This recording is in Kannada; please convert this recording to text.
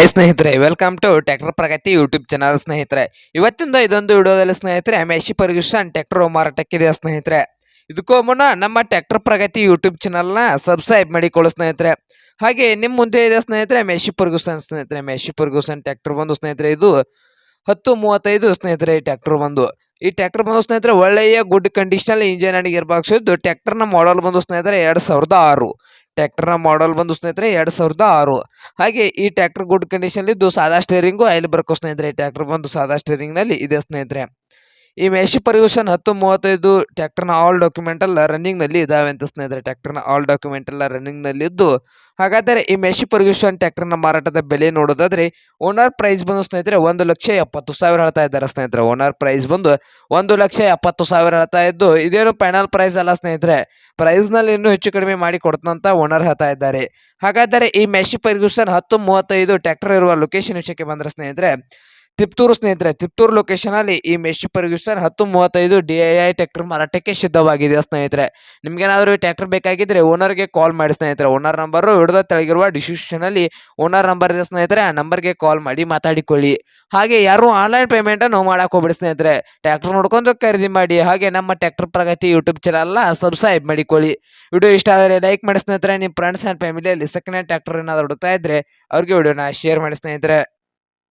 ಹಾಯ್ ಸ್ನೇಹಿತರೆ, welcome to tractor Pragati YouTube channel ಸ್ನೇಹಿತರೆ. ಇವತ್ತಿಂದ ಇದೊಂದು ವಿಡಿಯೋದಲ್ಲಿ ಸ್ನೇಹಿತರೆ ಮೆಶಿ ಫರ್ಗ್ಯೂಸನ್ ಟ್ರ್ಯಾಕ್ಟರ್ ಮಾರಾಟಕ್ಕಿದೆ ಸ್ನೇಹಿತರೆ. ಇದಕ್ಕೂ ಮುನ್ನ ನಮ್ಮ ಟ್ರ್ಯಾಕ್ಟರ್ ಪ್ರಗತಿ ಯೂಟ್ಯೂಬ್ ಚಾನಲ್ನ ಸಬ್ಸ್ಕ್ರೈಬ್ ಮಾಡಿಕೊಳ್ಳಿ ಸ್ನೇಹಿತರೆ. ಹಾಗೆ ನಿಮ್ಮ ಮುಂದೆ ಇದೆ ಸ್ನೇಹಿತರೆ ಮೆಶಿ ಫರ್ಗ್ಯೂಸನ್ ಸ್ನೇಹಿತರೆ. ಮೆಶಿ ಫರ್ಗ್ಯೂಸನ್ ಟ್ರ್ಯಾಕ್ಟರ್ ಬಂದು ಸ್ನೇಹಿತರೆ ಇದು 1035 ಸ್ನೇಹಿತರೆ. ಈ ಟ್ರ್ಯಾಕ್ಟರ್ ಬಂದು ಸ್ನೇಹಿತರೆ ಒಳ್ಳೆಯ good condition engine and gear box ಇದ್ದು ಟ್ರ್ಯಾಕ್ಟರ್ನ ಮಾಡಲ್ ಬಂದು ಸ್ನೇಹಿತರೆ 2006. ಟ್ರ್ಯಾಕ್ಟರ್ನ ಮಾಡಲ್ ಬಂದು ಸ್ನೇಹಿತರೆ 2006. ಹಾಗೆ ಈ ಟ್ರ್ಯಾಕ್ಟರ್ ಗುಡ್ ಕಂಡೀಷನ್ ಇದ್ದು ಸಾದಾ ಸ್ಟೇರಿಂಗು ಆಯಿಲ್ ಬರ್ಕೋ ಸ್ನೇಹಿತರೆ. ಟ್ರ್ಯಾಕ್ಟರ್ ಬಂದು ಸಾದಾ ಸ್ಟೇರಿಂಗ್ ನಲ್ಲಿ ಇದೆ ಸ್ನೇಹಿತರೆ. ಈ ಮೆಶಿ ಫರ್ಗ್ಯೂಸನ್ 1035 ಟ್ರ್ಯಾಕ್ಟರ್ನ ಆಲ್ ಡಾಕ್ಯುಮೆಂಟ್ ಎಲ್ಲ ರನ್ನಿಂಗ್ ನಲ್ಲಿ ಇದಾವೆ ಅಂತ ಸ್ನೇಹಿತರೆ. ಟ್ರ್ಯಾಕ್ಟರ್ನ ಆಲ್ ಡಾಕ್ಯುಮೆಂಟ್ ಎಲ್ಲ ರನ್ನಿಂಗ್ ನಲ್ಲಿ ಇದ್ದು, ಹಾಗಾದರೆ ಈ ಮೆಶಿ ಫರ್ಗ್ಯೂಸನ್ ಟ್ರ್ಯಾಕ್ಟರ್ನ ಮಾರಾಟದ ಬೆಲೆ ನೋಡೋದಾದ್ರೆ ಓನರ್ ಪ್ರೈಸ್ ಬಂದು ಸ್ನೇಹಿತರೆ 1,70,000 ಹೇಳ್ತಾ ಇದ್ದಾರೆ ಸ್ನೇಹಿತರೆ. ಓನರ್ ಪ್ರೈಸ್ ಬಂದು 1,70,000 ಹೇಳ್ತಾ ಇದ್ದು, ಇದೇನು ಫೈನಲ್ ಪ್ರೈಸ್ ಅಲ್ಲ ಸ್ನೇಹಿತರೆ. ಪ್ರೈಸ್ ನಲ್ಲಿ ಇನ್ನೂ ಹೆಚ್ಚು ಕಡಿಮೆ ಮಾಡಿ ಕೊಡ್ತಂತ ಓನರ್ ಹೇಳ್ತಾ ಇದ್ದಾರೆ. ಹಾಗಾದರೆ ಈ ಮೆಶಿ ಫರ್ಗ್ಯೂಸನ್ 1035 ಟ್ರ್ಯಾಕ್ಟರ್ ಇರುವ ಲೊಕೇಶನ್ ವಿಷಯಕ್ಕೆ ಬಂದ್ರೆ ಸ್ನೇಹಿತರೆ ತಿಪ್ಟೂರು ಸ್ನೇಹಿತರೆ. ತಿಪ್ಟೂರು ಲೊಕೇಶನ್ ಅಲ್ಲಿ ಈ ಮೆಶಿ ಫರ್ಗ್ಯೂಸನ್ 1035 DII ಟ್ರ್ಯಾಕ್ಟರ್ ಮಾರಾಟಕ್ಕೆ ಸಿದ್ಧವಾಗಿದೆ ಸ್ನೇಹಿತರೆ. ನಿಮ್ಗೇನಾದರೂ ಈ ಟ್ರ್ಯಾಕ್ಟರ್ ಬೇಕಾಗಿದ್ರೆ ಓನರ್ಗೆ ಕಾಲ್ ಮಾಡಿ ಸ್ನೇಹಿತರೆ. ಓನರ್ ನಂಬರ್ ವಿಡಿಯೋದ ತೆಳಗಿರುವ ಡಿಸ್ಕ್ರಿಪ್ಷನ್ ಅಲ್ಲಿ ಓನರ್ ನಂಬರ್ ಇದೆ ಸ್ನೇಹಿತರೆ. ಆ ನಂಬರ್ಗೆ ಕಾಲ್ ಮಾಡಿ ಮಾತಾಡಿಕೊಳ್ಳಿ. ಹಾಗೆ ಯಾರು ಆನ್ಲೈನ್ ಪೇಮೆಂಟ್ ಅನ್ನು ಮಾಡಕ್ ಹೋಗ್ಬಿಡಿ ಸ್ನೇಹಿತರೆ. ಟ್ರ್ಯಾಕ್ಟರ್ ನೋಡ್ಕೊಂಡು ಖರೀದಿ ಮಾಡಿ. ಹಾಗೆ ನಮ್ಮ ಟ್ರ್ಯಾಕ್ಟರ್ ಪ್ರಗತಿ ಯೂಟ್ಯೂಬ್ ಚಾನಲ್ನ ಸಬ್ಸ್ಕ್ರೈಬ್ ಮಾಡಿಕೊಳ್ಳಿ. ವಿಡಿಯೋ ಇಷ್ಟ ಆದರೆ ಲೈಕ್ ಮಾಡಿ ಸ್ನೇಹಿತರೆ. ನಿಮ್ಮ ಫ್ರೆಂಡ್ಸ್ ಆ್ಯಂಡ್ ಫ್ಯಾಮಿಲಿಯಲ್ಲಿ ಸೆಕೆಂಡ್ ಹ್ಯಾಂಡ್ ಟ್ರ್ಯಾಕ್ಟರ್ ಏನಾದರೂ ಹುಡುಕ್ತಾ ಇದ್ರೆ ಅವ್ರಿಗೆ ವಿಡಿಯೋನ ಶೇರ್ ಮಾಡಿ ಸ್ನೇಹಿತರೆ.